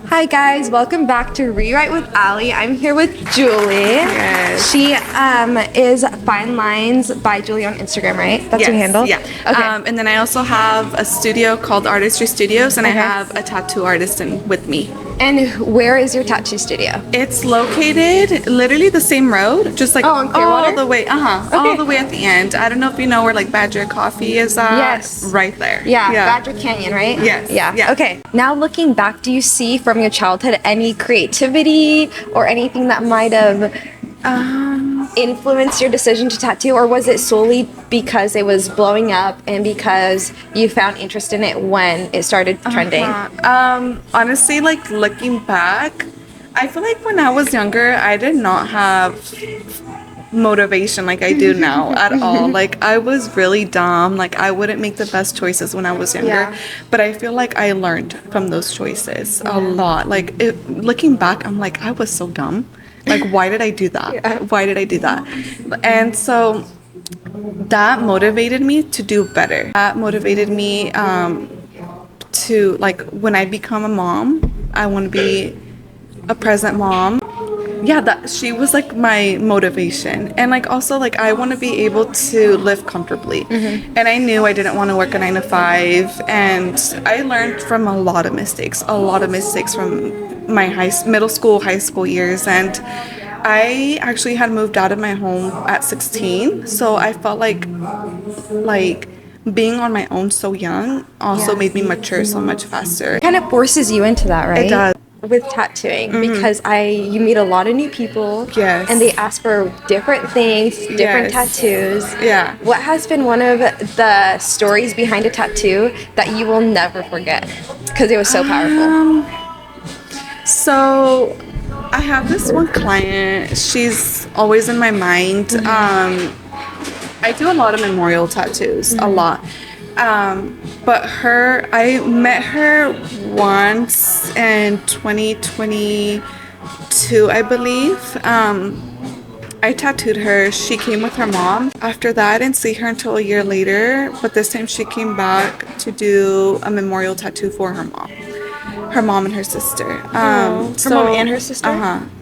Hi guys, welcome back to Rewrite with Ali. I'm here with Julie. Yes. She is Fine Lines by Julie on Instagram, right? That's Yes, your handle? Yeah. Okay. And then I also have a studio called Artistry Studios, and I have a tattoo artist with me. And where is your tattoo studio? It's located literally the same road, just like Oh, in Clearwater? all the way, all the way at the end. I don't know if you know where like Badger Coffee is at. Yes. Right there. Yeah, Badger Canyon, right? Yes. Yeah. Yeah. Okay. Now looking back, do you see from your childhood any creativity or anything that might have influenced your decision to tattoo, or was it solely because it was blowing up and because you found interest in it when it started trending? Honestly, like looking back, I feel like when I was younger, I did not have motivation like I do now at all. Like I was really dumb. Like I wouldn't make the best choices when I was younger. Yeah. But I feel like I learned from those choices a lot. Like looking back, I'm like, I was so dumb. Like why did I do that? Why did I do that? And so that motivated me to do better. That motivated me to, like, when I become a mom, I want to be a present mom. Yeah, that she was like my motivation. And like also like I want to be able to live comfortably. And I knew I didn't want to work a 9 to 5, and I learned from a lot of mistakes from my middle school, high school years. And I actually had moved out of my home at 16, so I felt like being on my own so young also made me mature so much faster. It kind of forces you into that, right? It does. With tattooing, because you meet a lot of new people, Yes. and they ask for different things, different tattoos. Yeah. What has been one of the stories behind a tattoo that you will never forget because it was so powerful? So I have this one client. She's always in my mind. I do a lot of memorial tattoos, a lot. But I met her once in 2022, I believe. I tattooed her. She came with her mom. After that, I didn't see her until a year later, but this time she came back to do a memorial tattoo for her mom. Her mom and her sister. Her mom and her sister?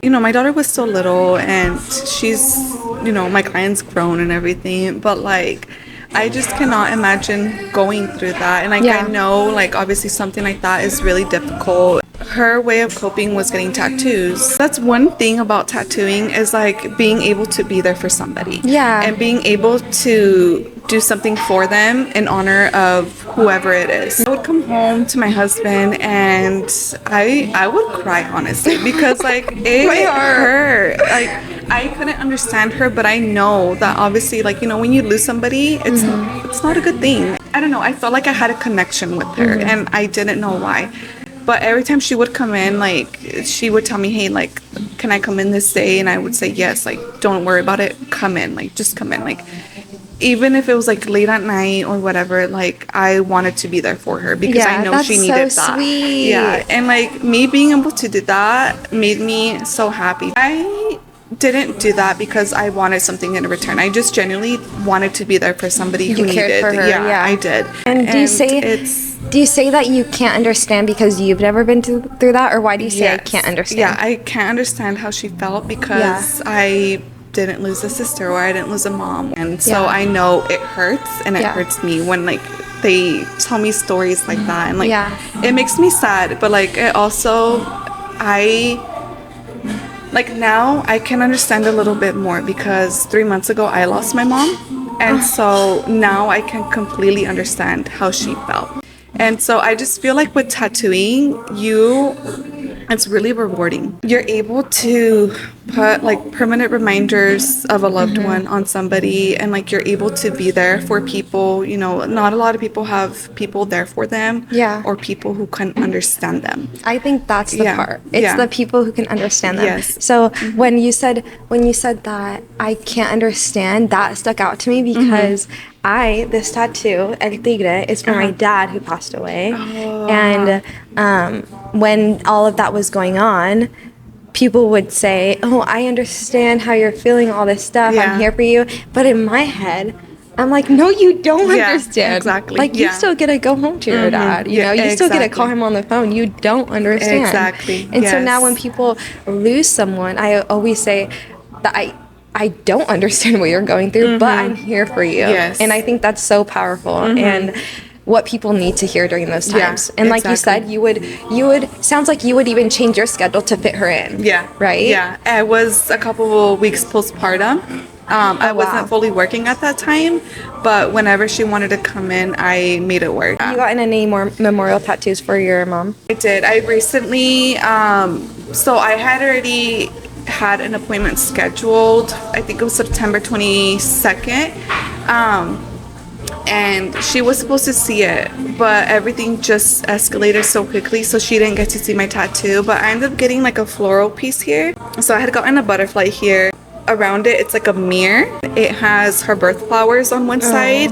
You know, my daughter was still little, and she's, you know, my client's grown and everything, but like I just cannot imagine going through that. And like I know like obviously something like that is really difficult. Her way of coping was getting tattoos. That's one thing about tattooing, is like being able to be there for somebody. Yeah. And being able to do something for them in honor of whoever it is. I would come home to my husband and I would cry, honestly, because like it hurt. Like I couldn't understand her, but I know that obviously, like, you know, when you lose somebody, it's not a good thing. I don't know, I felt like I had a connection with her, and I didn't know why. But every time she would come in, like, she would tell me, hey, like, can I come in this day? And I would say yes, like, don't worry about it, come in, like, just come in. Like, even if it was like late at night or whatever, like I wanted to be there for her because I know she needed so that. Sweet. Yeah, and like me being able to do that made me so happy. I didn't do that because I wanted something in return. I just genuinely wanted to be there for somebody who cared needed. for her, Yeah, I did. And do you say that you can't understand because you've never been through that, or why do you say I can't understand? Yeah, I can't understand how she felt because I didn't lose a sister or I didn't lose a mom, and so I know it hurts, and it hurts me when like they tell me stories like that, and like it makes me sad, but like it also now I can understand a little bit more because 3 months ago I lost my mom, and so now I can completely understand how she felt. And so I just feel like with tattooing, it's really rewarding. You're able to put like permanent reminders of a loved one on somebody, and like you're able to be there for people. You know, not a lot of people have people there for them, or people who can understand them. I think that's the part. It's the people who can understand them. Yes. So when you said that I can't understand, that stuck out to me because this tattoo, El Tigre, is for my dad who passed away. And when all of that was going on, people would say, oh, I understand how you're feeling, all this stuff. I'm here for you. But in my head, I'm like, no, you don't understand. Exactly. Like, you still get to go home to your dad. You know, you still get to call him on the phone. You don't understand. Exactly. And so now when people lose someone, I always say that I don't understand what you're going through, but I'm here for you. Yes. And I think that's so powerful. And what people need to hear during those times. And like you said, you would sounds like you would even change your schedule to fit her in. Yeah. Right? Yeah. I was a couple of weeks postpartum. I wasn't fully working at that time, but whenever she wanted to come in, I made it work. You gotten any more memorial tattoos for your mom? I did. I recently, so I had already had an appointment scheduled. I think it was September 22nd. And she was supposed to see it, but everything just escalated so quickly, so she didn't get to see my tattoo. But I ended up getting like a floral piece here. So I had gotten a butterfly here. Around it, it's like a mirror. It has her birth flowers on one side,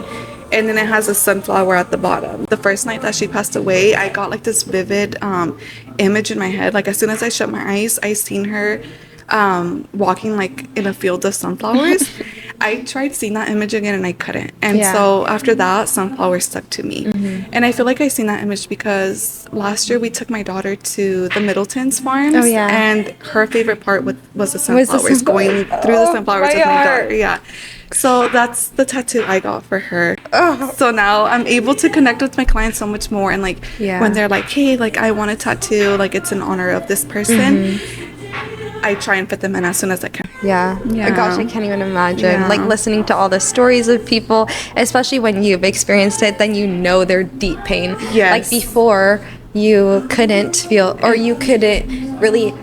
and then it has a sunflower at the bottom. The first night that she passed away, I got like this vivid image in my head. Like as soon as I shut my eyes, I seen her walking like in a field of sunflowers. I tried seeing that image again and I couldn't. And so after that, sunflowers stuck to me. And I feel like I seen that image because last year we took my daughter to the Middleton's farms. And her favorite part was the sunflowers, going through the sunflowers with my daughter. Yeah. So that's the tattoo I got for her. So now I'm able to connect with my clients so much more. And like when they're like, hey, like I want a tattoo, like it's in honor of this person. I try and fit them in as soon as I can. Yeah. Gosh, I can't even imagine. Like listening to all the stories of people, especially when you've experienced it, then you know their deep pain. Like before, you couldn't feel, or you couldn't really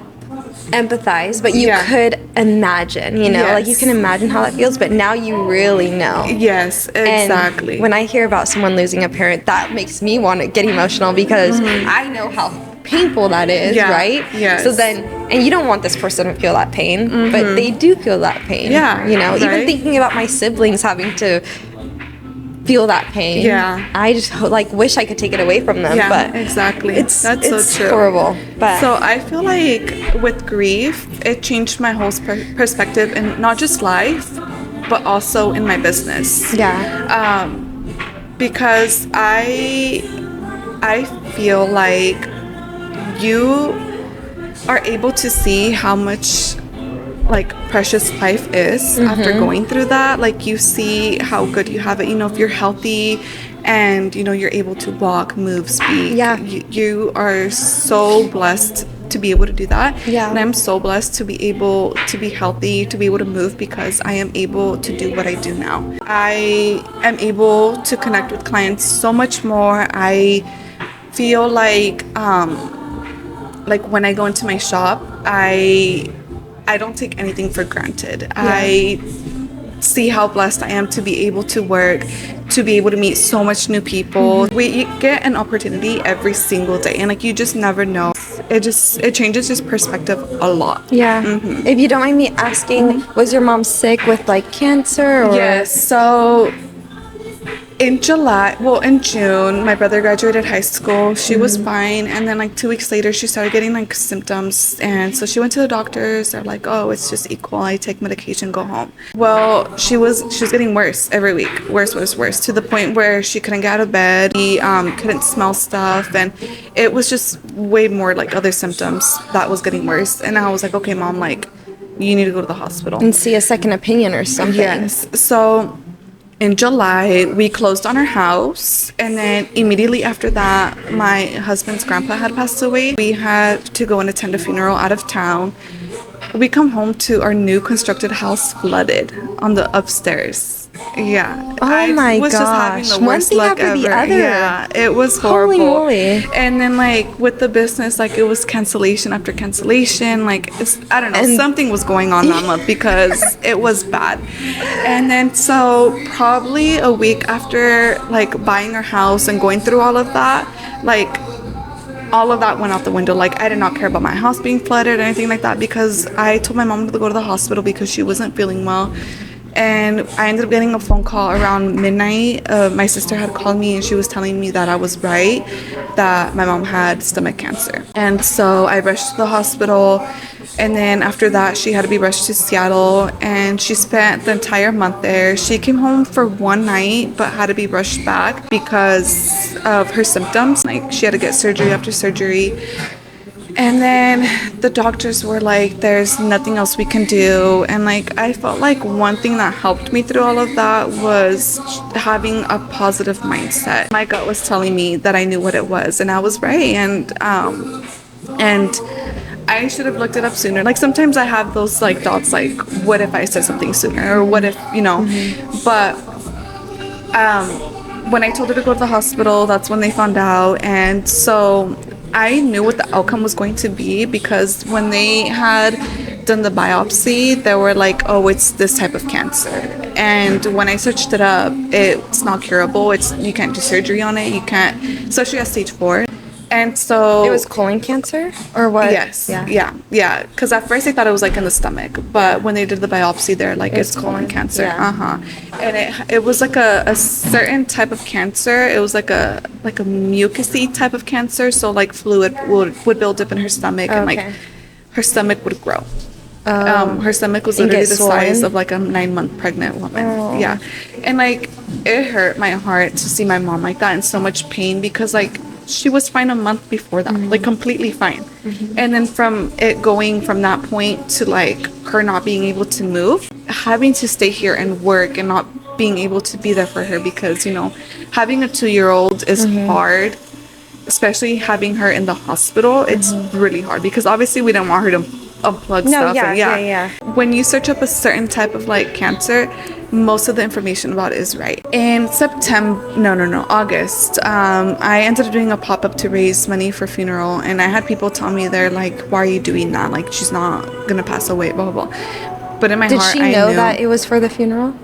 empathize, but you could imagine, you know, like you can imagine how that feels, but now you really know. Yes, exactly. And when I hear about someone losing a parent, that makes me want to get emotional because I know how painful that is, right? So then, and you don't want this person to feel that pain, but they do feel that pain. You know, even thinking about my siblings having to feel that pain. I just like wish I could take it away from them. But exactly. That's so true. Horrible. But so I feel like with grief, it changed my whole perspective in not just life, but also in my business. Because I feel like you are able to see how much like precious life is after going through that. Like you see how good you have it, you know, if you're healthy and you know you're able to walk, move, speak. You are so blessed to be able to do that. And I'm so blessed to be able to be healthy, to be able to move, because I am able to do what I do now. I am able to connect with clients so much more. I feel like when I go into my shop, I don't take anything for granted. I see how blessed I am to be able to work, to be able to meet so much new people. We get an opportunity every single day, and like you just never know. It changes just perspective a lot. If you don't mind me asking, was your mom sick with like cancer? Or? Yes. So in June, my brother graduated high school. She was fine, and then like 2 weeks later, she started getting like symptoms, and so she went to the doctors. They're like, "Oh, it's just E. coli. Take medication, go home." Well, she was getting worse every week, worse, to the point where she couldn't get out of bed. She couldn't smell stuff, and it was just way more like other symptoms that was getting worse. And I was like, "Okay, Mom, like you need to go to the hospital and see a second opinion or something." Yes. So in July, we closed on our house, and then immediately after that, my husband's grandpa had passed away. We had to go and attend a funeral out of town. We come home to our new constructed house flooded on the upstairs. Yeah. Oh my gosh. Just having the worst luck ever. The other. Yeah, it was horrible. Holy moly. And then like with the business, like it was cancellation after cancellation. Like I don't know, something was going on that month because it was bad. And then so probably a week after like buying our house and going through all of that, like all of that went out the window. Like I did not care about my house being flooded or anything like that, because I told my mom to go to the hospital because she wasn't feeling well. And I ended up getting a phone call around midnight. My sister had called me and she was telling me that I was right, that my mom had stomach cancer. And so I rushed to the hospital. And then after that, she had to be rushed to Seattle, and she spent the entire month there. She came home for one night, but had to be rushed back because of her symptoms. Like, she had to get surgery after surgery. And then the doctors were like, there's nothing else we can do. And like, I felt like one thing that helped me through all of that was having a positive mindset. My gut was telling me that I knew what it was, and I was right. And I should have looked it up sooner. Like, sometimes I have those like thoughts, like, what if I said something sooner, or what if, you know. But when I told her to go to the hospital, that's when they found out. And so I knew what the outcome was going to be, because when they had done the biopsy, they were like, oh, it's this type of cancer. And when I searched it up, it's not curable. You can't do surgery on it. You can't, especially at stage 4. And so It was colon cancer, or what? yes, yeah. Because at first I thought it was like in the stomach, but when they did the biopsy, they're like, it's colon cancer. yeah. And it was like a certain type of cancer. It was like a mucousy type of cancer. So like fluid would build up in her stomach, and like her stomach would grow. Her stomach was literally the size of like a 9-month pregnant woman. Yeah. And like, it hurt my heart to see my mom like that in so much pain, because like, she was fine a month before that, like completely fine. And then from it going from that point to like her not being able to move, having to stay here and work, and not being able to be there for her, because, you know, having a 2-year-old is hard, especially having her in the hospital. It's really hard, because obviously we don't want her to unplug stuff. Yeah. When you search up a certain type of like cancer, most of the information about it is right. In August, I ended up doing a pop-up to raise money for funeral, and I had people tell me, they're like, why are you doing that? Like, she's not gonna pass away, blah blah blah. But in my heart, Did she know that it was for the funeral?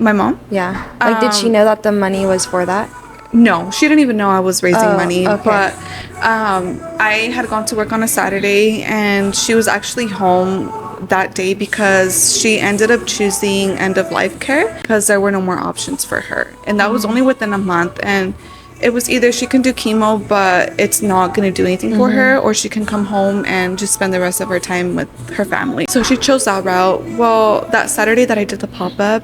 My mom? Yeah. Like, did she know that the money was for that? No, she didn't even know I was raising money. Okay. But I had gone to work on a Saturday, and she was actually home that day because she ended up choosing end of life care because there were no more options for her. And that was only within a month. And it was either she can do chemo, but it's not going to do anything for her, or she can come home and just spend the rest of her time with her family. So she chose that route. Well, that Saturday that I did the pop-up,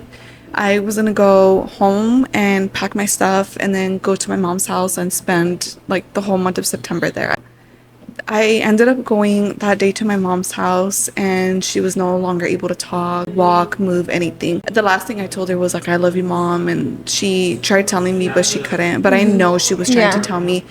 I was gonna go home and pack my stuff and then go to my mom's house and spend like the whole month of September there. I ended up going that day to my mom's house, and she was no longer able to talk, walk, move, anything. The last thing I told her was like, I love you, Mom. And she tried telling me, but she couldn't. But I know she was trying to tell me.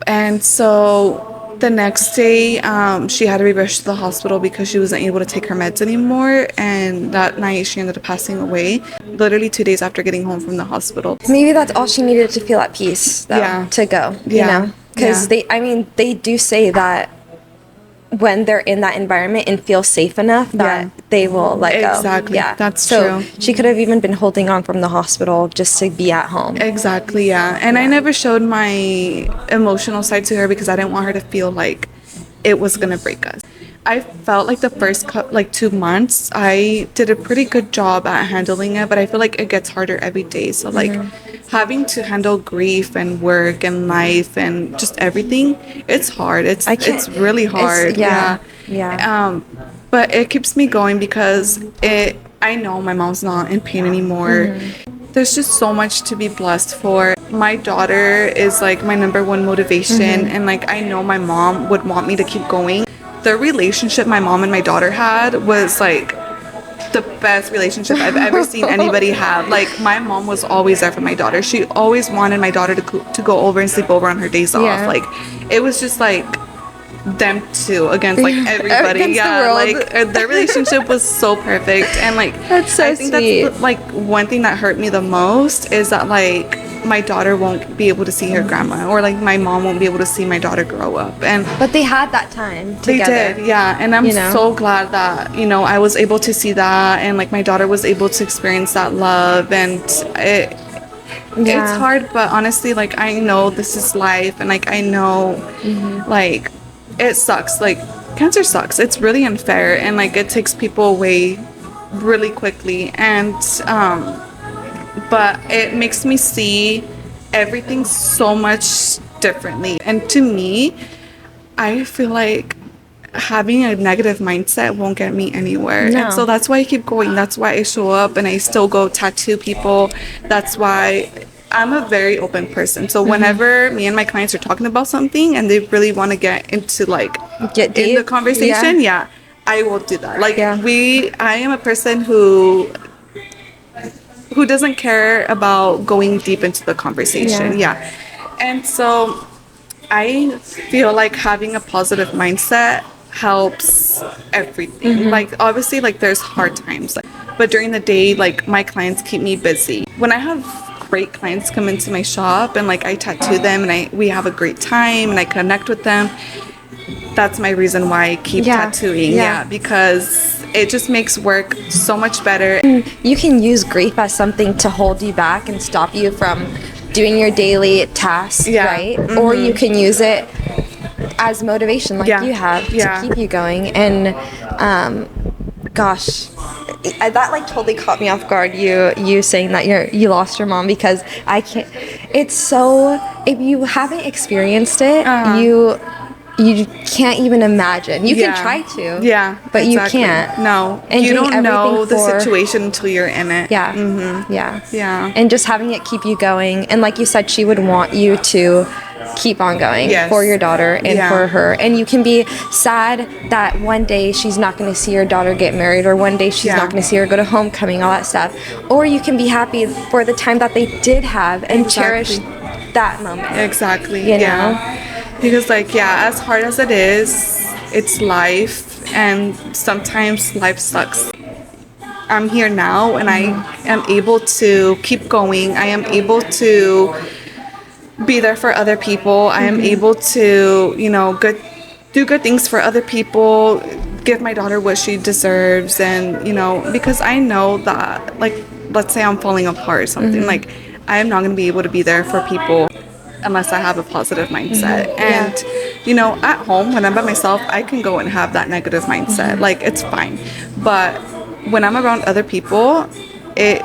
And so the next day, she had to be rushed to the hospital because she wasn't able to take her meds anymore. And that night, she ended up passing away, literally 2 days after getting home from the hospital. Maybe that's all she needed to feel at peace, though, to go, you know? Because they do say that when they're in that environment and feel safe enough that they will let go. Exactly. Yeah, that's so true. She could have even been holding on from the hospital just to be at home. Exactly, yeah. And I never showed my emotional side to her because I didn't want her to feel like it was gonna break us. I felt like the first 2 months I did a pretty good job at handling it, but I feel like it gets harder every day. So like having to handle grief and work and life and just everything, it's hard. It's really hard. But it keeps me going because I know my mom's not in pain anymore. There's just so much to be blessed for. My daughter is like my number one motivation, and like I know my mom would want me to keep going. The relationship my mom and my daughter had was like the best relationship I've ever seen anybody have. Like, my mom was always there for my daughter. She always wanted my daughter to go over and sleep over on her days off. Like, it was just like them two against like everybody. Against the world. Like their relationship was so perfect. And like, that's so I think sweet. That's like one thing that hurt me the most is that like my daughter won't be able to see her grandma, or like my mom won't be able to see my daughter grow up. But they had that time together. They did, yeah. And I'm so glad that, you know, I was able to see that, and like my daughter was able to experience that love. And it's hard, but honestly, like I know this is life, and like I know like it sucks. Like cancer sucks. It's really unfair, and like it takes people away really quickly. And but it makes me see everything so much differently. And to me, I feel like having a negative mindset won't get me anywhere. No. And so that's why I keep going. That's why I show up and I still go tattoo people. That's why I'm a very open person. So whenever me and my clients are talking about something and they really want to get into like Get in deep. the conversation, I will do that. Like Yeah. I am a person who doesn't care about going deep into the conversation. Yeah. And so I feel like having a positive mindset helps everything. Like obviously like there's hard times, like, but during the day, like my clients keep me busy. When I have great clients come into my shop and like I tattoo them and we have a great time and I connect with them, that's my reason why I keep tattooing. Because it just makes work so much better. You can use grief as something to hold you back and stop you from doing your daily tasks, right? Or you can use it as motivation, like you have, to keep you going. And gosh, that like totally caught me off guard. You saying that you lost your mom, because I can't. It's so, if you haven't experienced it, you can't even imagine. You can try to, but you can't. No, and you don't know the for, situation until you're in it. Yeah. And just having it keep you going. And like you said, she would want you to keep on going for your daughter and for her. And you can be sad that one day she's not going to see your daughter get married, or one day she's not going to see her go to homecoming, all that stuff. Or you can be happy for the time that they did have and cherish that moment. Exactly. You know? Because like, as hard as it is, it's life, and sometimes life sucks. I'm here now and I am able to keep going. I am able to be there for other people. I am able to, do good things for other people, give my daughter what she deserves. And, because I know that, like, let's say I'm falling apart or something, like, I am not going to be able to be there for people unless I have a positive mindset. And at home when I'm by myself, I can go and have that negative mindset, like it's fine. But when I'm around other people, it,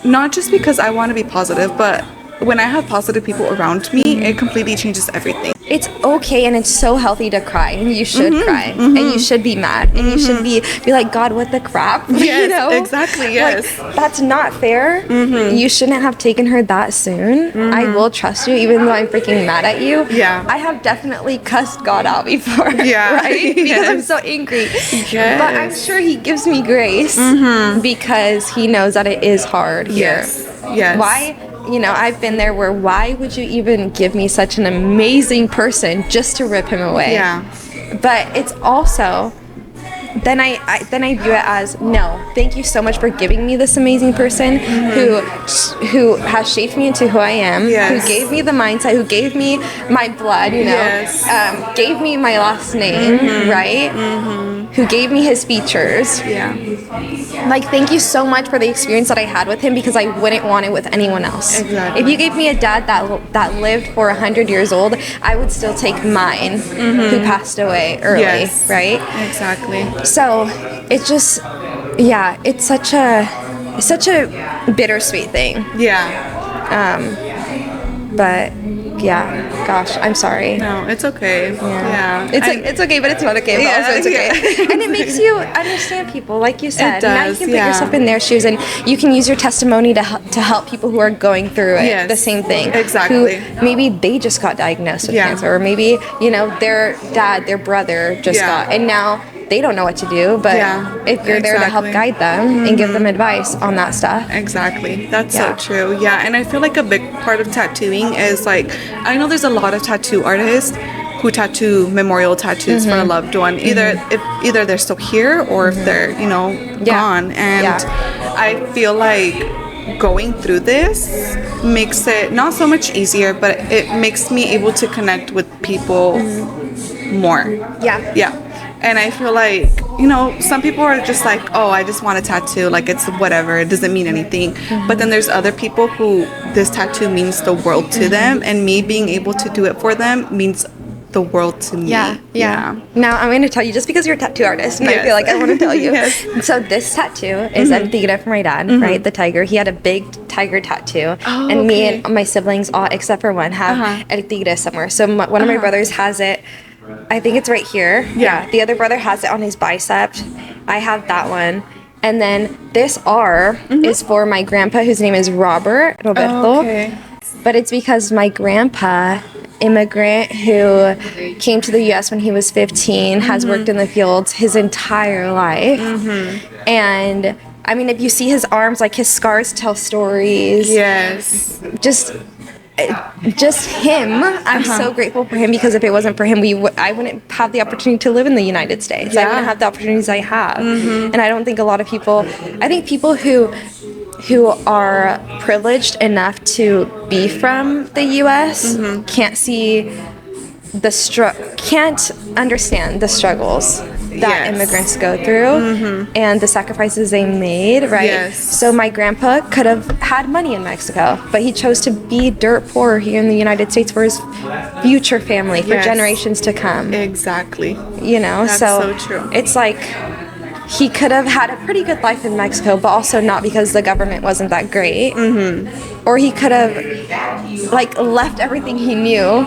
not just because I want to be positive, but when I have positive people around me, it completely changes everything. It's okay, and it's so healthy to cry, and you should cry, and you should be mad, and you should be like, God, what the crap? Yes, exactly, yes. Like, that's not fair. You shouldn't have taken her that soon. I will trust you, even though I'm freaking mad at you. I have definitely cussed God out before, right? Because I'm so angry. But I'm sure he gives me grace because he knows that it is hard here. Why? I've been there where why would you even give me such an amazing person just to rip him away? But it's also, then I view it as, no, thank you so much for giving me this amazing person who has shaped me into who I am, who gave me the mindset, who gave me my blood, gave me my last name, right? Who gave me his features. Like, thank you so much for the experience that I had with him, because I wouldn't want it with anyone else. If you gave me a dad that lived for 100 years old, I would still take mine, who passed away early, right? Exactly. So it's just, it's such a bittersweet thing. But gosh, I'm sorry. No, it's okay. It's okay, but it's not okay. But also it's okay. And it makes you understand people, like you said. Now you can put yourself in their shoes, and you can use your testimony to help people who are going through it, the same thing. Exactly. Who maybe they just got diagnosed with cancer, or maybe their dad, their brother just got, and now they don't know what to do, but if you're there to help guide them and give them advice on that stuff. Exactly. That's so true. And I feel like a big part of tattooing is, like, I know there's a lot of tattoo artists who tattoo memorial tattoos for a loved one, either they're still here or if they're gone. And I feel like going through this makes it not so much easier, but it makes me able to connect with people more. And I feel like, some people are just like, oh, I just want a tattoo. Like, it's whatever. It doesn't mean anything. But then there's other people who this tattoo means the world to them. And me being able to do it for them means the world to me. Yeah. Now I'm going to tell you, just because you're a tattoo artist, and I feel like I want to tell you. Yes. So this tattoo is a tigre for my dad, right? The tiger. He had a big tiger tattoo, and me and my siblings, all except for one, have el tigre somewhere. So one of my brothers has it. I think it's right here. Yeah. The other brother has it on his bicep. I have that one. And then this R is for my grandpa, whose name is Roberto. But it's because my grandpa, immigrant who came to the U.S. when he was 15, has worked in the fields his entire life. And I mean, if you see his arms, like his scars tell stories. Yes. Just him. I'm so grateful for him, because if it wasn't for him, I wouldn't have the opportunity to live in the United States. I wouldn't have the opportunities I have. And I don't think a lot of people, I think people who are privileged enough to be from the U.S. can't see can't understand the struggles that immigrants go through and the sacrifices they made, right? So my grandpa could have had money in Mexico, but he chose to be dirt poor here in the United States for his future family, for generations to come. Exactly. You know, that's so true. It's like he could have had a pretty good life in Mexico, but also not, because the government wasn't that great. Or he could have like left everything he knew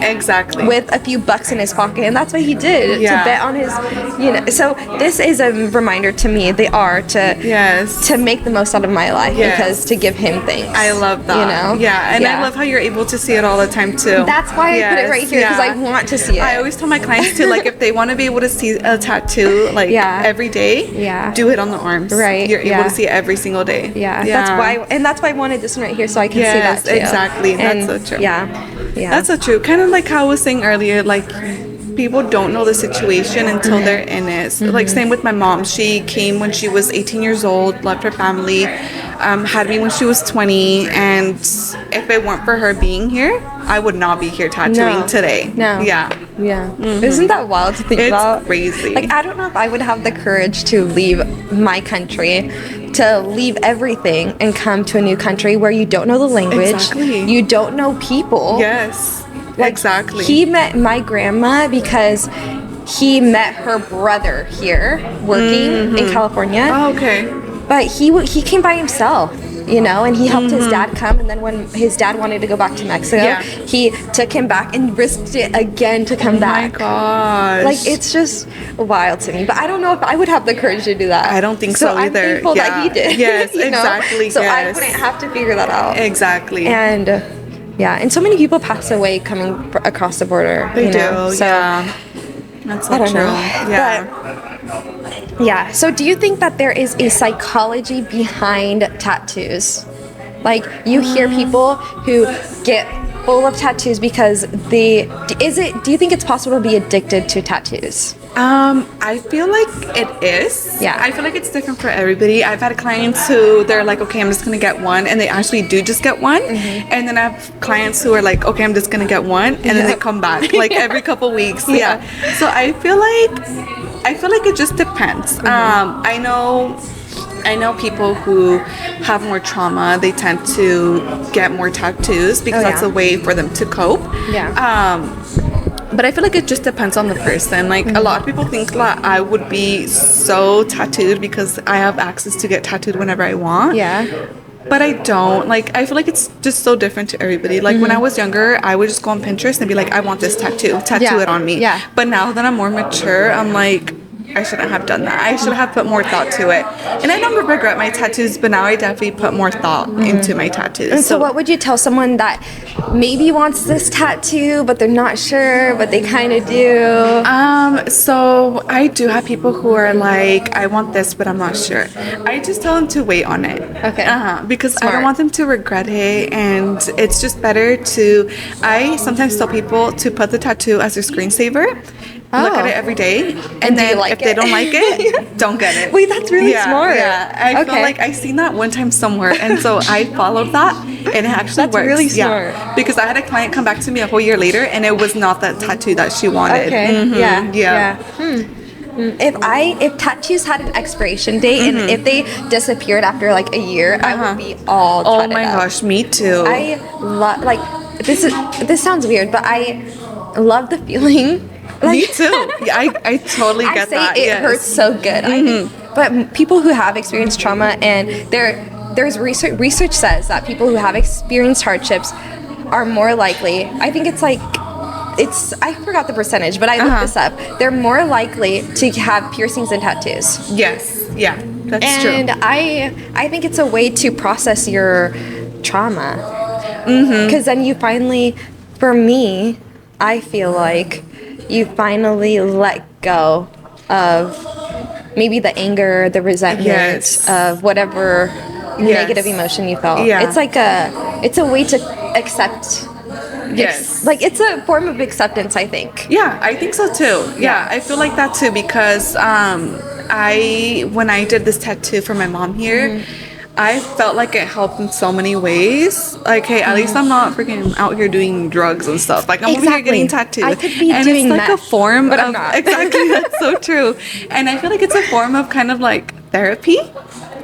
with a few bucks in his pocket, and that's what he did, to bet on his, you know. So this is a reminder to me, to make the most out of my life, because to give him thanks. I love that. You know? I love how you're able to see it all the time too. That's why I put it right here, because I want to see it. I always tell my clients to, like, if they want to be able to see a tattoo like every day, do it on the arms. Right. You're able to see it every single day. That's why I wanted this one right here, so I can see that too. Exactly. That's so true. That's so true. Kind of like how I was saying earlier, like, people don't know the situation until they're in it. Like, same with my mom. She came when she was 18 years old, left her family, had me when she was 20, and if it weren't for her being here, I would not be here tattooing today. Isn't that wild to think about? It's crazy. Like, I don't know if I would have the courage to leave my country, to leave everything and come to a new country where you don't know the language, you don't know people. Like, exactly. He met my grandma because he met her brother here working in California. But he came by himself, you know, and he helped his dad come. And then when his dad wanted to go back to Mexico, he took him back and risked it again to come back. Oh my gosh. Like, it's just wild to me. But I don't know if I would have the courage to do that. I don't think so either. I'm thankful that he did. Exactly. So I wouldn't have to figure that out. Exactly. And and so many people pass away coming across the border. They do. So that's so true. But, so do you think that there is a psychology behind tattoos? Like, you hear people who get full of tattoos because do you think it's possible to be addicted to tattoos? I feel like it is. I feel like it's different for everybody. I've had clients who they're like, okay, I'm just gonna get one, and they actually do just get one. And then I have clients who are like, okay, I'm just gonna get one, and then they come back like every couple weeks. So I feel like it just depends. I know people who have more trauma, they tend to get more tattoos because that's a way for them to cope. But I feel like it just depends on the person. Like, a lot of people think that I would be so tattooed because I have access to get tattooed whenever I want. But I don't. Like, I feel like it's just so different to everybody. Like, when I was younger, I would just go on Pinterest and be like, I want this tattoo it on me. But now that I'm more mature, I'm like, I shouldn't have done that. I should have put more thought to it. And I don't regret my tattoos, but now I definitely put more thought into my tattoos. And so what would you tell someone that maybe wants this tattoo, but they're not sure, but they kind of do? So I do have people who are like, I want this, but I'm not sure. I just tell them to wait on it. Because I don't want them to regret it, and it's just better to, I sometimes tell people to put the tattoo as their screensaver. Look at it every day, and then if they don't like it, don't get it. Wait, that's really smart. I feel like I seen that one time somewhere, and so I followed that, and it actually works. That's really smart. Because I had a client come back to me a whole year later, and it was not that tattoo that she wanted. If tattoos had an expiration date and if they disappeared after like a year, I would be all tatted up. Gosh, me too. I love, like, this sounds weird, but I love the feeling Me too. Yeah, I totally I get say that. it Yes. hurts so good. I think, but people who have experienced trauma, and there's research says that people who have experienced hardships are more likely. I think it's like I forgot the percentage, but I looked this up. They're more likely to have piercings and tattoos. Yes. Yeah. That's true. And I think it's a way to process your trauma. Because then you finally, for me, I feel like you finally let go of maybe the anger, the resentment of whatever negative emotion you felt. Yeah. It's a way to accept. Yes. Like, it's a form of acceptance, I think. Yeah, I think so too. Yeah, I feel like that too because when I did this tattoo for my mom here, I felt like it helped in so many ways. Like, hey, at least I'm not freaking out here doing drugs and stuff. Like, I'm over here getting tattooed. I could be and doing it's like meth, a form but of I'm not. exactly. That's so true. And I feel like it's a form of kind of like therapy.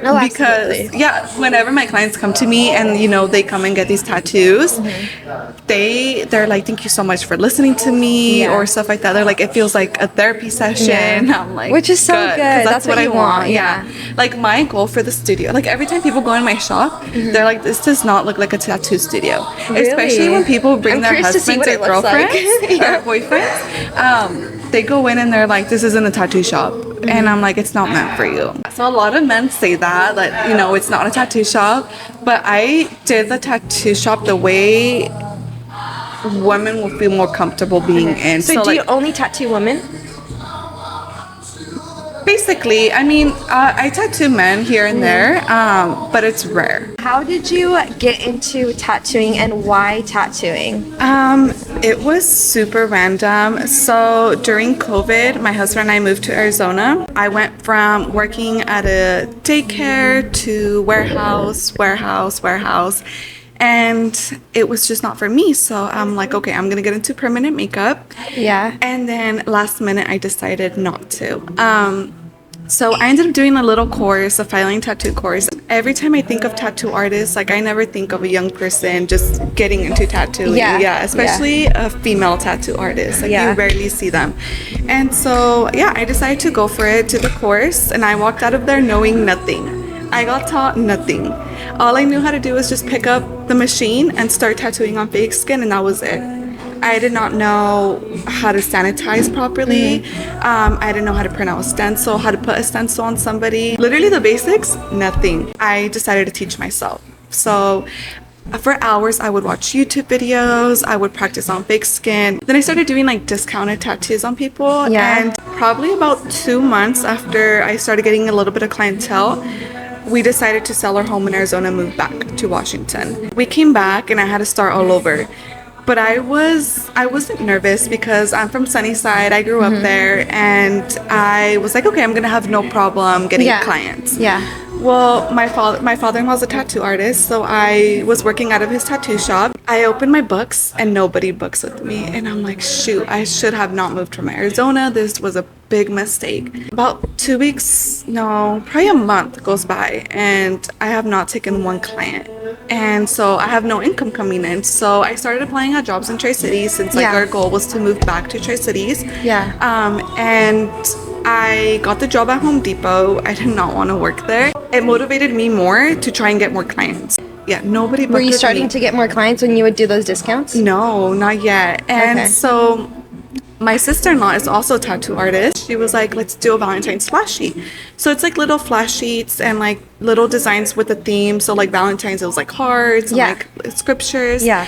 Oh, because absolutely. whenever my clients come to me and they come and get these tattoos, they're like, thank you so much for listening to me or stuff like that. They're like, it feels like a therapy session. I'm like, which is so good. 'cause That's what I you want. Yeah. Like my goal for the studio, like every time people go in my shop, they're like, this does not look like a tattoo studio. Really? Especially when people bring I'm their curious to see husbands what or it looks like. girlfriends or boyfriends. They go in and they're like, this isn't a tattoo shop. And I'm like, it's not meant for you. So a lot of men say that it's not a tattoo shop. But I did the tattoo shop the way women will feel more comfortable being in. So do you only tattoo women? Basically, I mean, I tattoo men here and there, but it's rare. How did you get into tattooing and why tattooing? It was super random. So during COVID, my husband and I moved to Arizona. I went from working at a daycare to warehouse. And it was just not for me. So I'm like, okay, I'm going to get into permanent makeup. Yeah. And then last minute, I decided not to. So I ended up doing a little course, a filing tattoo course. Every time I think of tattoo artists, like I never think of a young person just getting into tattooing. Yeah. Especially a female tattoo artist. Like you rarely see them. And so, I decided to go for it, to the course, and I walked out of there knowing nothing. I got taught nothing. All I knew how to do was just pick up the machine and start tattooing on fake skin, and that was it. I did not know how to sanitize properly. I didn't know how to print out a stencil, how to put a stencil on somebody. Literally the basics, nothing. I decided to teach myself. So for hours, I would watch YouTube videos. I would practice on fake skin. Then I started doing like discounted tattoos on people. Yeah. And probably about 2 months after I started getting a little bit of clientele, we decided to sell our home in Arizona and move back to Washington. We came back and I had to start all over. But I wasn't nervous because I'm from Sunnyside. I grew up there, and I was like, okay, I'm gonna have no problem getting clients. Yeah. Well, my father-in-law's a tattoo artist, so I was working out of his tattoo shop. I opened my books, and nobody books with me, and I'm like, shoot, I should have not moved from Arizona. This was a big mistake. About 2 weeks, no, probably a month goes by, and I have not taken one client. And so I have no income coming in. So I started applying at jobs in Tri-Cities since our goal was to move back to Tri-Cities. Yeah. And I got the job at Home Depot. I did not want to work there. It motivated me more to try and get more clients. Yeah, nobody booked Were you with starting me. to get more clients when you would do those discounts? No, not yet. And so my sister-in-law is also a tattoo artist. She was like, let's do a Valentine's flash sheet. So it's like little flash sheets and like little designs with a theme. So like Valentine's, it was like hearts and like scriptures. Yeah.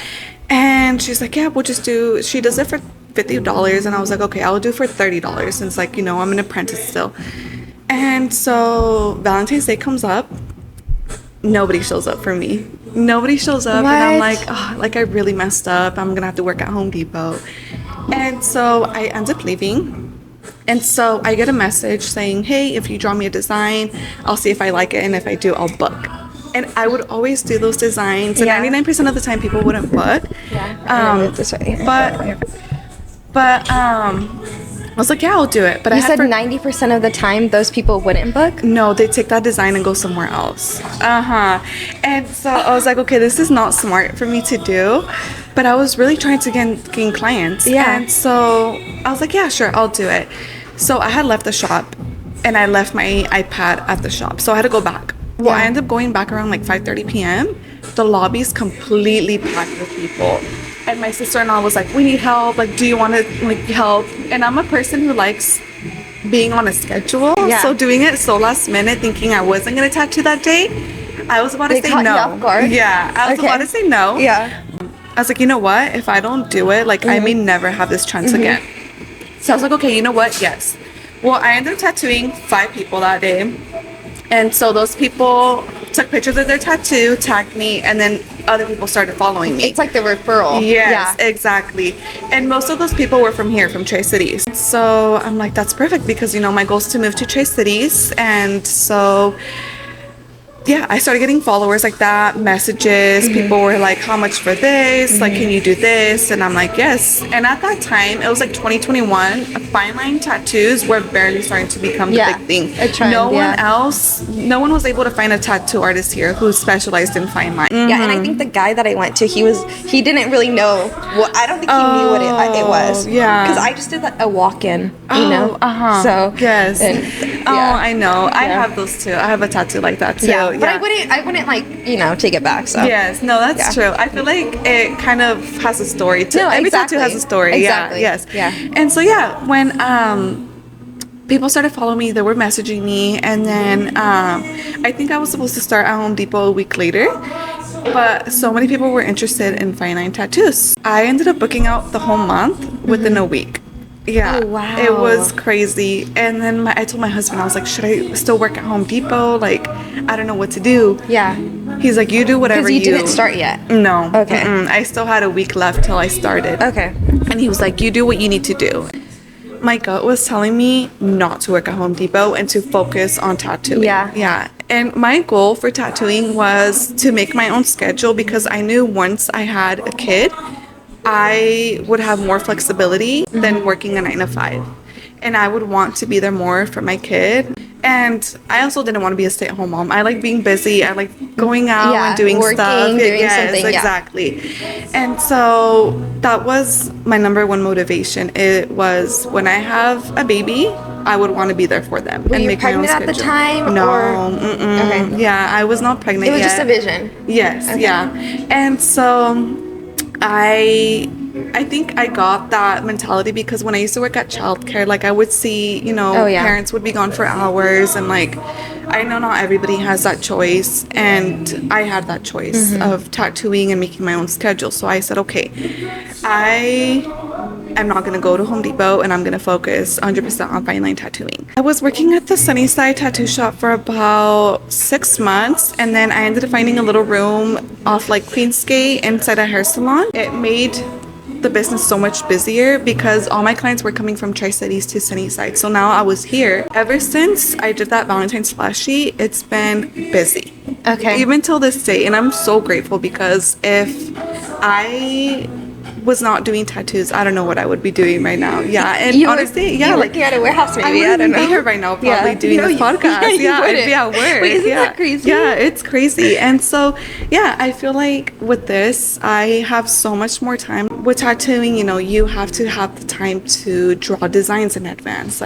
And she's like, yeah, we'll just do, she does it for $50. And I was like, okay, I'll do for $30 since like, I'm an apprentice still. And so Valentine's Day comes up. Nobody shows up for me. Nobody shows up. What? And I'm like, oh, like I really messed up. I'm going to have to work at Home Depot. And so I end up leaving. And so I get a message saying, hey, if you draw me a design, I'll see if I like it. And if I do, I'll book. And I would always do those designs. And 99% of the time, people wouldn't book. Yeah. This right here. But I was like, yeah, I'll do it. But You said 90% of the time those people wouldn't book? No, they take that design and go somewhere else. And so I was like, okay, this is not smart for me to do. but I was really trying to gain clients. Yeah. And so I was like, yeah, sure, I'll do it. So I had left the shop and I left my iPad at the shop. So I had to go back. Well, I ended up going back around like 5:30 p.m. The lobby's completely packed with people. And my sister-in-law was like, we need help. Like, do you want to like help? And I'm a person who likes being on a schedule. Yeah. So doing it so last minute, thinking I wasn't going to tattoo that day, I was about to say caught no. you off guard? Yeah, I was about to say no. Yeah. I was like, you know what? If I don't do it, like, I may never have this chance again. So I was like, okay, you know what? Yes. Well, I ended up tattooing 5 people that day. And so those people took pictures of their tattoo, tagged me, and then other people started following me. It's like the referral. Yes, Yeah. exactly. And most of those people were from here, from Tri-Cities. So I'm like, that's perfect because, you know, my goal is to move to Tri-Cities. And so, yeah, I started getting followers like that, messages. People were like, how much for this? Like, can you do this? And I'm like, yes. And at that time, it was like 2021, fine line tattoos were barely starting to become the big thing. A trend, no one was able to find a tattoo artist here who specialized in fine line. Yeah, and I think the guy that I went to, he didn't really know what, I don't think he knew what it was. Yeah. Because I just did a walk-in, you know? So, yes. and, I know. I have those too. I have a tattoo like that too. Yeah. But I wouldn't like, you know, take it back, so. Yes, no, that's true. I feel like it kind of has a story too. No, Every exactly. tattoo has a story. Exactly. Yeah, yes. Yeah. And so when people started following me, they were messaging me, and then I think I was supposed to start at Home Depot a week later, but so many people were interested in fine line tattoos. I ended up booking out the whole month within a week. Yeah. Oh, wow. It was crazy. And then I told my husband, I was like, should I still work at Home Depot? Like, I don't know what to do. Yeah. He's like, you do whatever Because you didn't start yet. No. Okay. I still had a week left till I started. Okay. And he was like, you do what you need to do. My gut was telling me not to work at Home Depot and to focus on tattooing. Yeah. Yeah. And my goal for tattooing was to make my own schedule because I knew once I had a kid, I would have more flexibility than working a 9 to 5. And I would want to be there more for my kid. And I also didn't want to be a stay-at-home mom. I like being busy. I like going out and doing working, stuff. doing Yes, something. exactly. And so that was my number one motivation. It was when I have a baby, I would want to be there for them. Were and you make my own pregnant at the schedule. time? No. Or? Okay. Yeah, I was not pregnant It was yet. just a vision. Yes, Okay. yeah. And so I think I got that mentality because when I used to work at childcare, like I would see, parents would be gone for hours, and like I know not everybody has that choice, and I had that choice of tattooing and making my own schedule. So I said, okay, I'm not gonna go to Home Depot, and I'm gonna focus 100% on fine line tattooing. I was working at the Sunnyside tattoo shop for about 6 months, and then I ended up finding a little room off like Queensgate inside a hair salon. It made the business so much busier because all my clients were coming from Tri-Cities to Sunnyside. So now I was here. Ever since I did that Valentine's flash sheet, it's been busy. Okay. Even till this day, and I'm so grateful because if I was not doing tattoos, I don't know what I would be doing right now. Yeah, and honestly, you're working at a warehouse maybe. I don't know. be here right now, probably doing this podcast. I'd be at work. Wait, isn't that crazy? Yeah, it's crazy. And so, yeah, I feel like with this, I have so much more time. With tattooing, you have to have the time to draw designs in advance,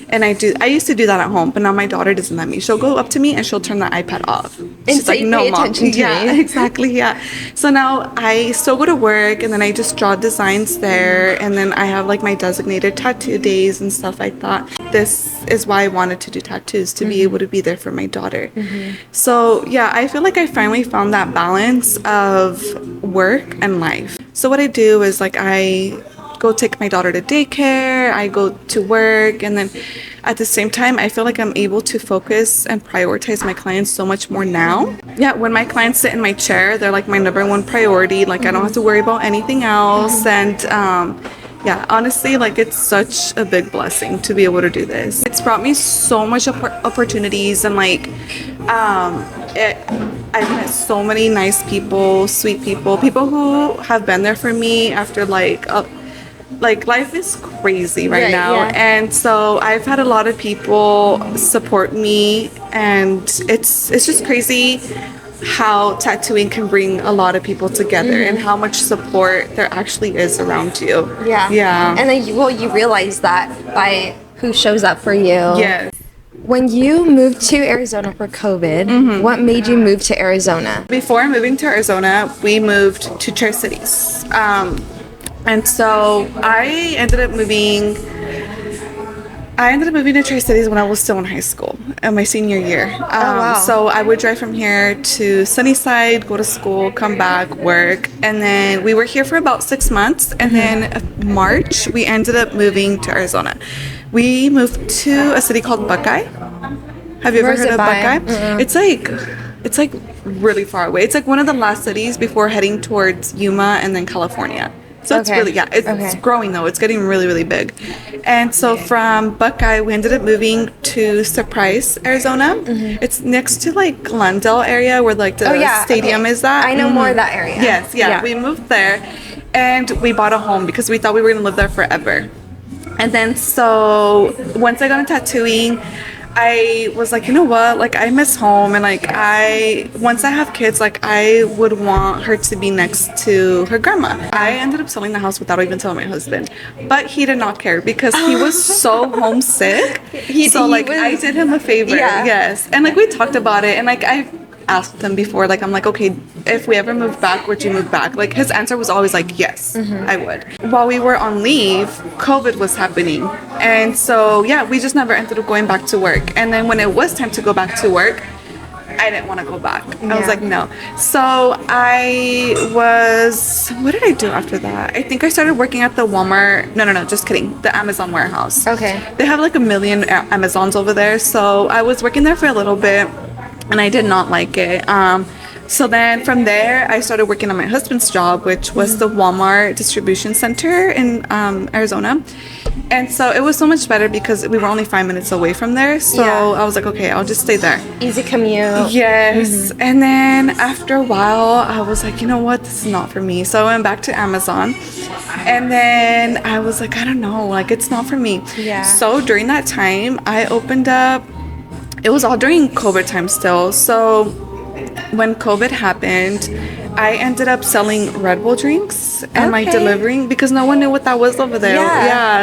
and I used to do that at home, but now my daughter doesn't let me. She'll go up to me and she'll turn the iPad off. She's like, no, pay Mom. attention to Yeah, me. exactly. Yeah. So now I still go to work, and then I just draw designs there, and then I have like my designated tattoo days and stuff like that. This is why I wanted to do tattoos, to be able to be there for my daughter. So yeah, I feel like I finally found that balance of work and life. So what I do is I go take my daughter to daycare, I go to work, and then at the same time I feel like I'm able to focus and prioritize my clients so much more now. Yeah, when my clients sit in my chair, they're like my number one priority. I don't have to worry about anything else. And yeah, honestly, it's such a big blessing to be able to do this. It's brought me so much opportunities, and I've met so many nice people, sweet people who have been there for me after life is crazy right now. Yeah. And so I've had a lot of people support me, and it's just crazy how tattooing can bring a lot of people together and how much support there actually is around you. Yeah. And then you realize that by who shows up for you. Yes. When you moved to Arizona for COVID, what made you move to Arizona? Before moving to Arizona, we moved to Tri-Cities. And so I ended up moving to Tri-Cities when I was still in high school, in my senior year. wow. So I would drive from here to Sunnyside, go to school, come back, work. And then we were here for about 6 months. And then March, we ended up moving to Arizona. We moved to a city called Buckeye. Have you ever heard of Buckeye? It's like really far away. It's like one of the last cities before heading towards Yuma and then California. So it's really, it's growing though. It's getting really, really big. And so from Buckeye, we ended up moving to Surprise, Arizona. It's next to like Glendale area where like the stadium is at. I know more of that area. Yes, we moved there and we bought a home because we thought we were going to live there forever. And then so once I got into tattooing, I was like, you know what, like I miss home, and like once I have kids, like I would want her to be next to her grandma. I ended up selling the house without even telling my husband, but he did not care because he was so homesick. I did him a favor. Yes. And like we talked about it, and like I asked him before, like I'm like, okay, if we ever move back, would you move back? Like his answer was always like, yes, I would. While we were on leave, COVID was happening, and so we just never ended up going back to work. And then when it was time to go back to work, I didn't want to go back. I was like, no. So what did I do after that? I think I started working at the Walmart. No, just kidding. The Amazon warehouse. Okay. They have like 1 million Amazons over there. So I was working there for a little bit, and I did not like it. So then from there, I started working on my husband's job, which was the Walmart distribution center in Arizona. And so it was so much better because we were only 5 minutes away from there. So I was like, okay, I'll just stay there. Easy commute. Yes. And then after a while, I was like, you know what? This is not for me. So I went back to Amazon. And then I was like, I don't know, like it's not for me. Yeah. So during that time, I opened up, it was all during COVID time still. So when COVID happened, I ended up selling Red Bull drinks and like delivering because no one knew what that was over there.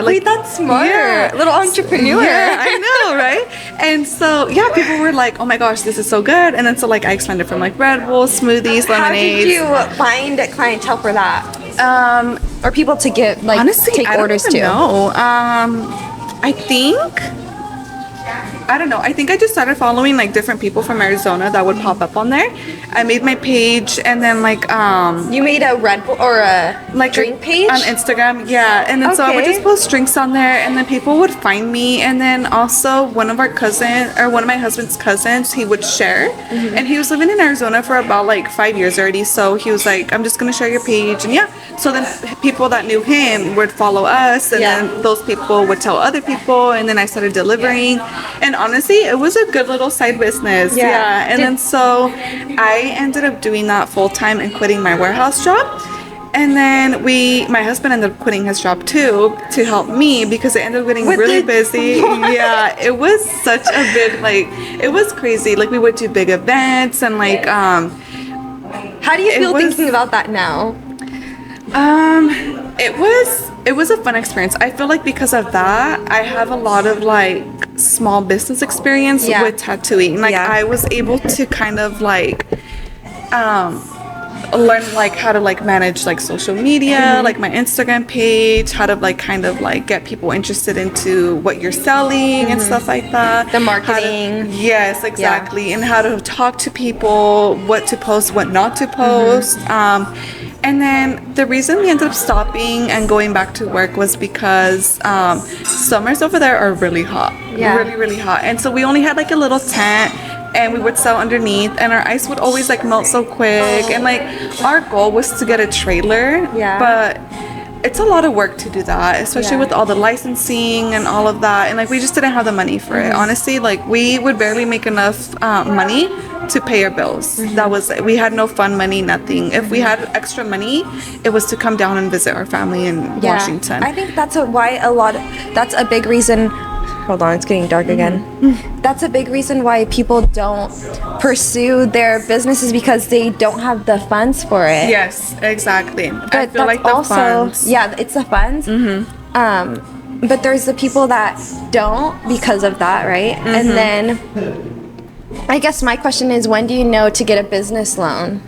Like, wait, that's smart. Little entrepreneur. Yeah, I know, right? And so people were like, oh my gosh, this is so good. And then so like I expanded from like Red Bull, smoothies, lemonades. How did you find a clientele for that? Or people to get like honestly, take orders to? No. I don't know. I think I just started following like different people from Arizona that would pop up on there. I made my page, and then like you made a Red Bull or a like drink page on Instagram, and then so I would just post drinks on there, and then people would find me. And then also one of my husband's cousins, he would share, and he was living in Arizona for about like 5 years already. So he was like, I'm just gonna share your page, and so then people that knew him would follow us, and then those people would tell other people, and then I started delivering. And honestly, it was a good little side business. And then so I ended up doing that full time and quitting my warehouse job. And then my husband ended up quitting his job too to help me because it ended up getting really busy. It was such a big, like, it was crazy. Like we would do big events and like how do you feel thinking about that now? It was a fun experience. I feel like because of that, I have a lot of like small business experience with tattooing. Like I was able to kind of like learn like how to like manage like social media, like my Instagram page, how to like kind of like get people interested into what you're selling and stuff like that. The marketing. Yes, exactly. And how to talk to people, what to post, what not to post. And then the reason we ended up stopping and going back to work was because summers over there are really hot. Really, really hot. And so we only had like a little tent, and we would sell underneath, and our ice would always like melt so quick. And like our goal was to get a trailer, but it's a lot of work to do that, especially with all the licensing and all of that. And like we just didn't have the money for it. Honestly, like we would barely make enough money to pay our bills. That was it. We had no fun money, nothing. If we had extra money, it was to come down and visit our family in Washington. I think that's a big reason hold on, it's getting dark again. That's a big reason why people don't pursue their businesses, because they don't have the funds for it. Yes, exactly. But I feel that's like the also, funds. yeah, it's the funds. But there's the people that don't because of that, right? And then I guess my question is, when do you know to get a business loan?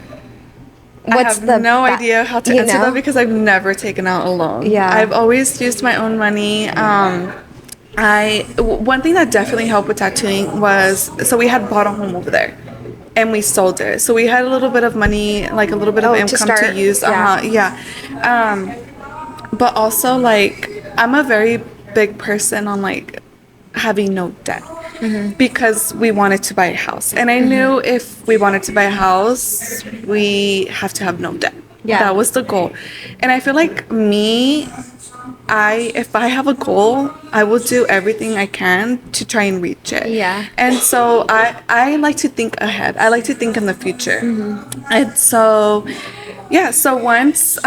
I have no idea how to answer that because I've never taken out a loan. Yeah. I've always used my own money. One thing that definitely helped with tattooing was, so we had bought a home over there and we sold it. So we had a little bit of money, like a little bit of income to use. But also, like, I'm a very big person on like having no debt. Because we wanted to buy a house. And I knew if we wanted to buy a house, we have to have no debt. Yeah. That was the goal. And I feel like if I have a goal, I will do everything I can to try and reach it. Yeah. And so I like to think ahead. I like to think in the future. And so, yeah, so once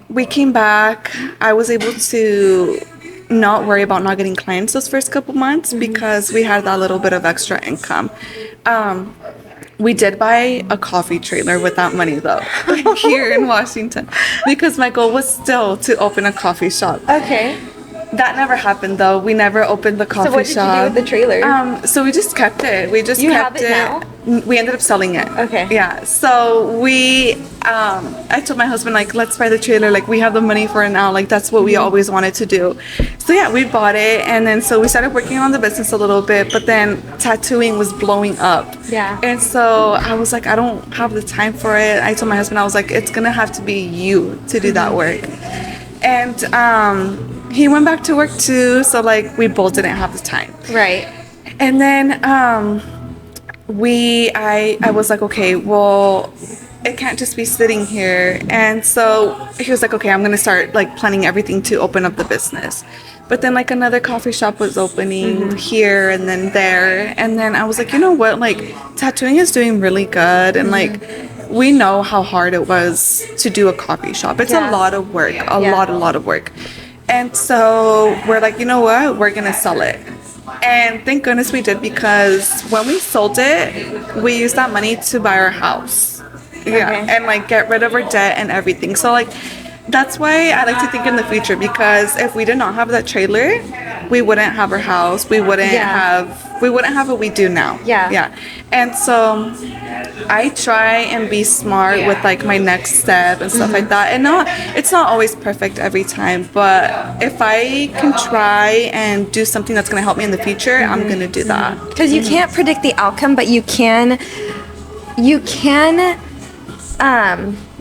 we came back, I was able to not worry about not getting clients those first couple months because we had that little bit of extra income. We did buy a coffee trailer with that money though, here in Washington, because my goal was still to open a coffee shop. Okay. That never happened though. We never opened the coffee shop. So what did you do with the trailer? So we just kept it. We just kept have it now? We ended up selling it. Okay. Yeah. So I told my husband, like, let's buy the trailer. Like, we have the money for it now. Like, that's what we always wanted to do. So yeah, we bought it, and then so we started working on the business a little bit. But then tattooing was blowing up. Yeah. And so I was like, I don't have the time for it. I told my husband, I was like, it's gonna have to be you to do that work. And he went back to work too, so like we both didn't have the time. Right. And then I was like, okay, well, it can't just be sitting here. And so he was like, okay, I'm gonna start like planning everything to open up the business. But then like another coffee shop was opening here and then there, and then I was like, you know what, like tattooing is doing really good, and like we know how hard it was to do a coffee shop. It's a lot of work, a lot of work. And so we're like, you know what, we're gonna sell it. And thank goodness we did, because when we sold it, we used that money to buy our house. And like get rid of our debt and everything. So like that's why I like to think in the future, because if we did not have that trailer, we wouldn't have our house. We wouldn't have what we do now. Yeah. And so I try and be smart with like my next step and stuff like that. And it's not always perfect every time, but if I can try and do something that's going to help me in the future, I'm going to do that. Because you can't predict the outcome, but you can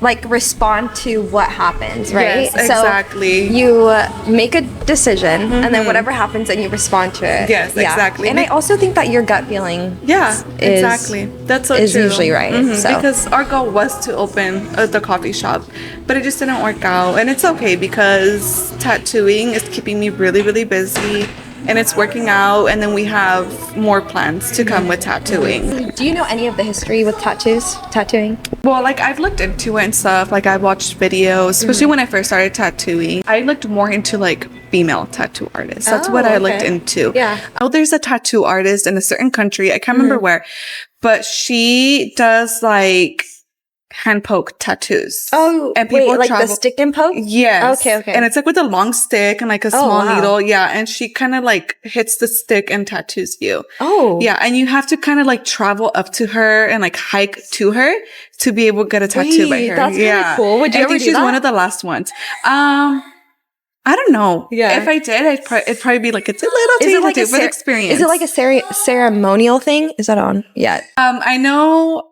like respond to what happens, right? Yes, exactly. So you make a decision, and then whatever happens, and you respond to it. Yes, exactly. And I also think that your gut feeling, exactly. That's so is true. usually right. So. Because our goal was to open the coffee shop, but it just didn't work out, and it's okay because tattooing is keeping me really, really busy. And it's working out, and then we have more plans to come with tattooing. Do you know any of the history with tattooing? Well, like I've looked into it and stuff. Like I watched videos, especially when I first started tattooing. I looked more into like female tattoo artists. That's what I looked into. Yeah. Oh, there's a tattoo artist in a certain country. I can't remember where, but she does like hand poke tattoos. Oh, and people like travel. The stick and poke? Yes. Okay. And it's like with a long stick and like a small needle. Yeah. And she kind of like hits the stick and tattoos you. Oh. Yeah. And you have to kind of like travel up to her and like hike to her to be able to get a tattoo by her. That's really cool. Would you ever do she's that? one of the last ones. I don't know. Yeah. If I did, it'd probably be like, it's a little too like but experience. Is it like a ceremonial thing? Is that on? Yeah. I know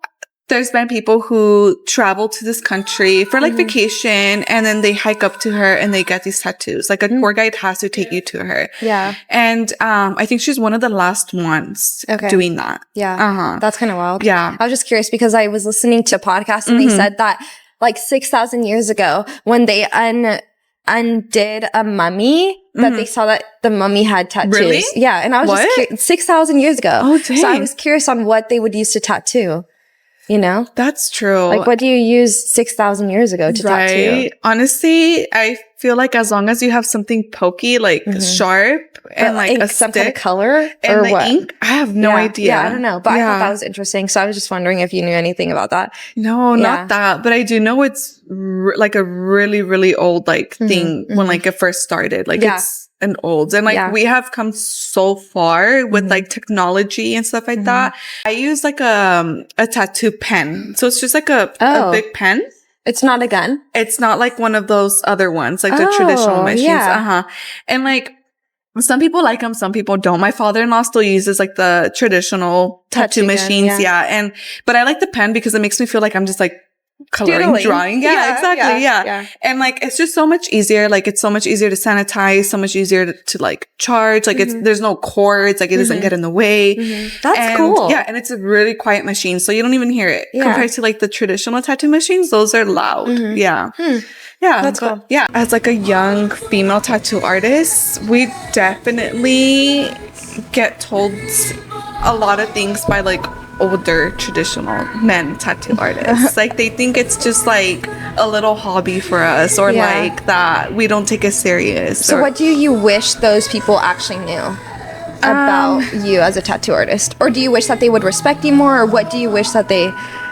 there's been people who travel to this country for like vacation, and then they hike up to her and they get these tattoos. Like a tour guide has to take you to her. Yeah. And I think she's one of the last ones doing that. Yeah. That's kind of wild. Yeah. I was just curious because I was listening to a podcast and they said that like 6,000 years ago when they undid a mummy, that they saw that the mummy had tattoos. Really? Yeah. And I was just 6,000 years ago. Oh, dang. So I was curious on what they would use to tattoo. You know? That's true. Like, what do you use 6,000 years ago to tattoo? Honestly, I feel like as long as you have something pokey, like sharp, and like ink, a some stick kind of color and or the what? ink, I have no idea. Yeah, I don't know, but I thought that was interesting. So I was just wondering if you knew anything about that. No, not that, but I do know it's like a really, really old like thing when like it first started. Like it's an old, and like we have come so far with like technology and stuff like that. I use like a tattoo pen, so it's just like a big pen. It's not a gun. It's not like one of those other ones, like the traditional machines. And like some people like them, some people don't. My father-in-law still uses like the traditional tattoo machines. But I like the pen because it makes me feel like I'm just like coloring, drawing. Exactly. And like, it's just so much easier. Like, it's so much easier to sanitize, so much easier to like charge. Like there's no cords. Like it doesn't get in the way. That's cool. Yeah. And it's a really quiet machine. So you don't even hear it compared to like the traditional tattoo machines. Those are loud. Yeah. That's cool. Yeah. As like a young female tattoo artist, we definitely get told a lot of things by like older traditional men tattoo artists. Like they think it's just like a little hobby for us, or like that we don't take it serious. So what do you wish those people actually knew about you as a tattoo artist? Or do you wish that they would respect you more? Or what do you wish that they,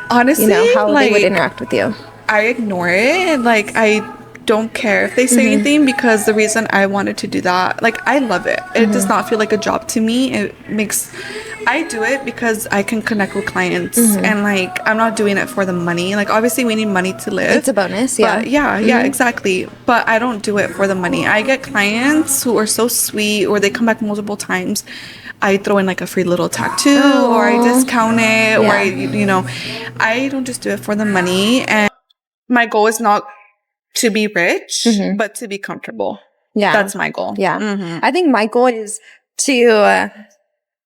honestly, how like, they would interact with you? I ignore it. Like I don't care if they say anything, because the reason I wanted to do that, like I love it. It does not feel like a job to me. I do it because I can connect with clients, and like I'm not doing it for the money. Like obviously we need money to live. It's a bonus, but exactly. But I don't do it for the money. I get clients who are so sweet, or they come back multiple times. I throw in like a free little tattoo, or I discount it, or I don't just do it for the money. And my goal is not to be rich, but to be comfortable. Yeah. That's my goal. Yeah. I think my goal is to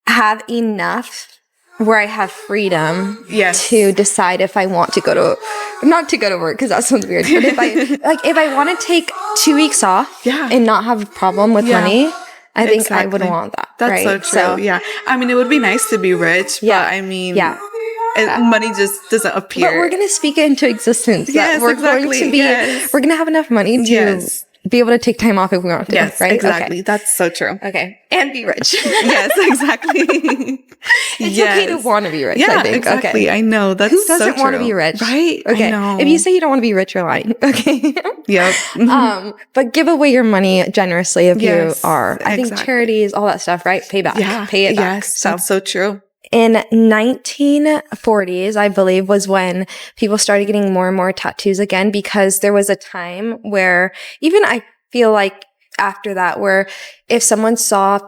have enough where I have freedom to decide if I want to not to go to work, because that sounds weird, but if I want to take 2 weeks off and not have a problem with money, I think I would want that. That's so true. Yeah. I mean, it would be nice to be rich, but I mean, money just doesn't appear. But we're going to speak it into existence. Yes, we're going to be, we're going to have enough money to be able to take time off if we want to. Yes, right? Exactly. Okay. That's so true. Okay. And be rich. Yes, exactly. It's okay to want to be rich, I think. Exactly. Okay. I know. That's Who doesn't so want to be rich? Right? Okay. I know. If you say you don't want to be rich, you're lying. Okay. Yep. But give away your money generously if you are. I think charities, all that stuff, right? Pay back. Yeah. Pay it back. Yes, that's so true. In 1940s, I believe, was when people started getting more and more tattoos again, because there was a time where, even I feel like after that, where if someone saw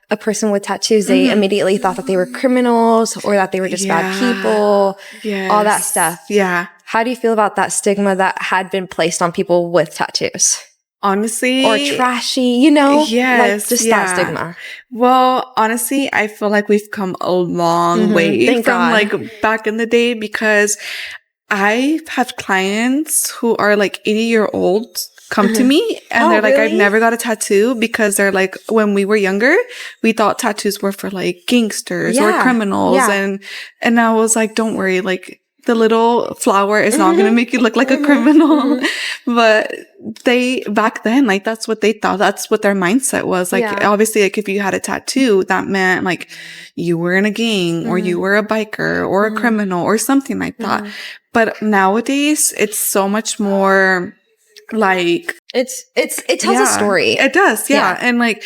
a person with tattoos, they immediately thought that they were criminals, or that they were just bad people, all that stuff. Yeah. How do you feel about that stigma that had been placed on people with tattoos? Honestly, or trashy, like just that stigma. Well, honestly, I feel like we've come a long way from like back in the day, because I have clients who are like 80-year-old come to me, and they're like, really? I've never got a tattoo, because they're like, when we were younger, we thought tattoos were for like gangsters or criminals. And I was like, don't worry, like the little flower is not going to make you look like a criminal. But back then, like, that's what they thought. That's what their mindset was. Like, obviously, like, if you had a tattoo, that meant like you were in a gang, or you were a biker, or a criminal, or something like that. But nowadays, it's so much more like, it tells a story. It does. Yeah. And like,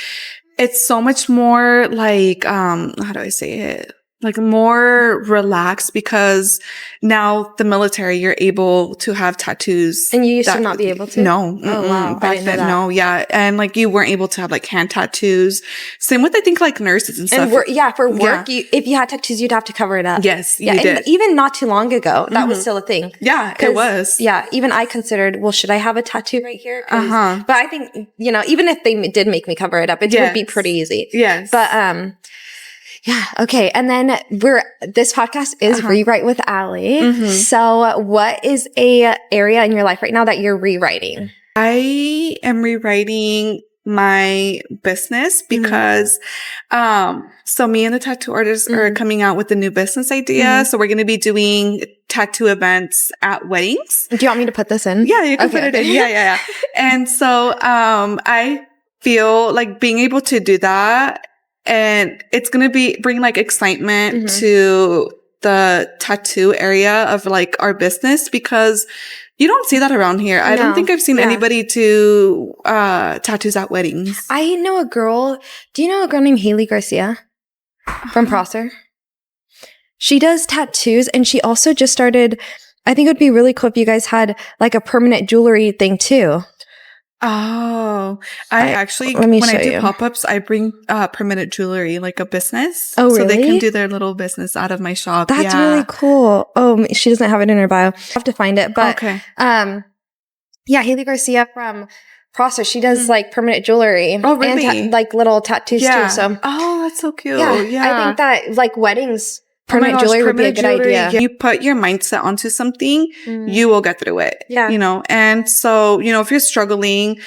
it's so much more like, how do I say it? Like more relaxed, because now the military, you're able to have tattoos. And you used to not be able to? No. Oh, wow. Back then, no. Yeah. And like you weren't able to have like hand tattoos. Same with, I think, like nurses and stuff. And for work, if you had tattoos, you'd have to cover it up. Yes, you did. And even not too long ago, that was still a thing. Yeah, it was. Yeah. Even I considered, well, should I have a tattoo right here? But I think, even if they did make me cover it up, it would be pretty easy. Yes. But, yeah. Okay. And then this podcast is Rewrite with Allie. So what is a area in your life right now that you're rewriting? I am rewriting my business because so me and the tattoo artist are coming out with a new business idea. So we're going to be doing tattoo events at weddings. Do you want me to put this in? Yeah, you can put it in. Yeah. And so I feel like being able to do that, and it's going to bring like excitement to the tattoo area of like our business, because you don't see that around here. I don't think I've seen anybody do tattoos at weddings. I know a girl. Do you know a girl named Haley Garcia from Prosser? She does tattoos, and she also just started. I think it would be really cool if you guys had like a permanent jewelry thing too. Oh, I actually, when I do pop-ups, I bring permanent jewelry, like a business. Oh, really? So they can do their little business out of my shop. That's really cool. Oh, she doesn't have it in her bio. I have to find it. But yeah, Haley Garcia from Prosser, she does like permanent jewelry. Oh, really? And like little tattoos too. So oh, that's so cute. Yeah, I think that like weddings, permanent jewelry would be a good idea. You put your mindset onto something, you will get through it. Yeah. You know, and so, you know, if you're struggling,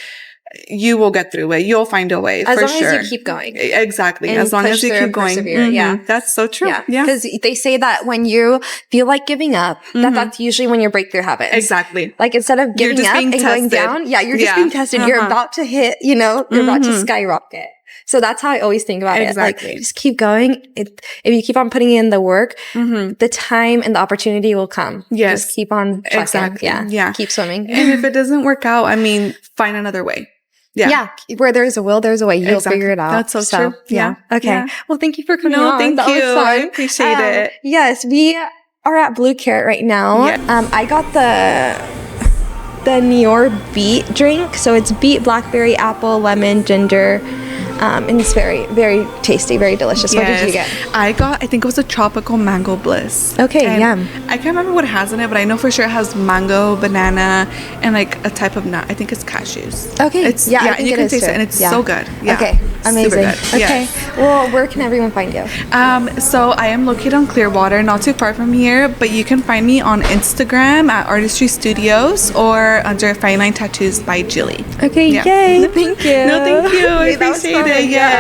you will get through it. You'll find a way, as for long sure. as you keep going. Exactly. And as long as you keep going. Yeah. That's so true. Yeah. Because they say that when you feel like giving up, that's usually when your breakthrough happens. Exactly. Like instead of giving up and going down, you're just being tested. You're about to hit, you know, you're about to skyrocket. So that's how I always think about it. Like, just keep going. If you keep on putting in the work, the time and the opportunity will come. Yes. Just keep on trucking. Exactly. Yeah. Keep swimming. And if it doesn't work out, I mean, find another way. Yeah. Where there's a will, there's a way. You'll figure it out. That's so true. Yeah. Okay. Yeah. Well, thank you for coming on. Thank that you. Was fun. I appreciate it. Yes. We are at Blue Carrot right now. Yeah. I got the Nior beet drink. So it's beet, blackberry, apple, lemon, ginger. And it's very, very tasty, very delicious. What did you get? I think it was a tropical mango bliss. Okay, yum. I can't remember what it has in it, but I know for sure it has mango, banana, and like a type of nut. I think it's cashews. Okay. It's, I think and you it can is taste too. it, and it's so good. Yeah. Okay, amazing. Super good. Okay. Yes. Well, where can everyone find you? So I am located on Clearwater, not too far from here, but you can find me on Instagram at Artistry Studios or under Fine Line Tattoos by Julie. Okay, yay. Thank you. No, thank you. I appreciate it. Yeah.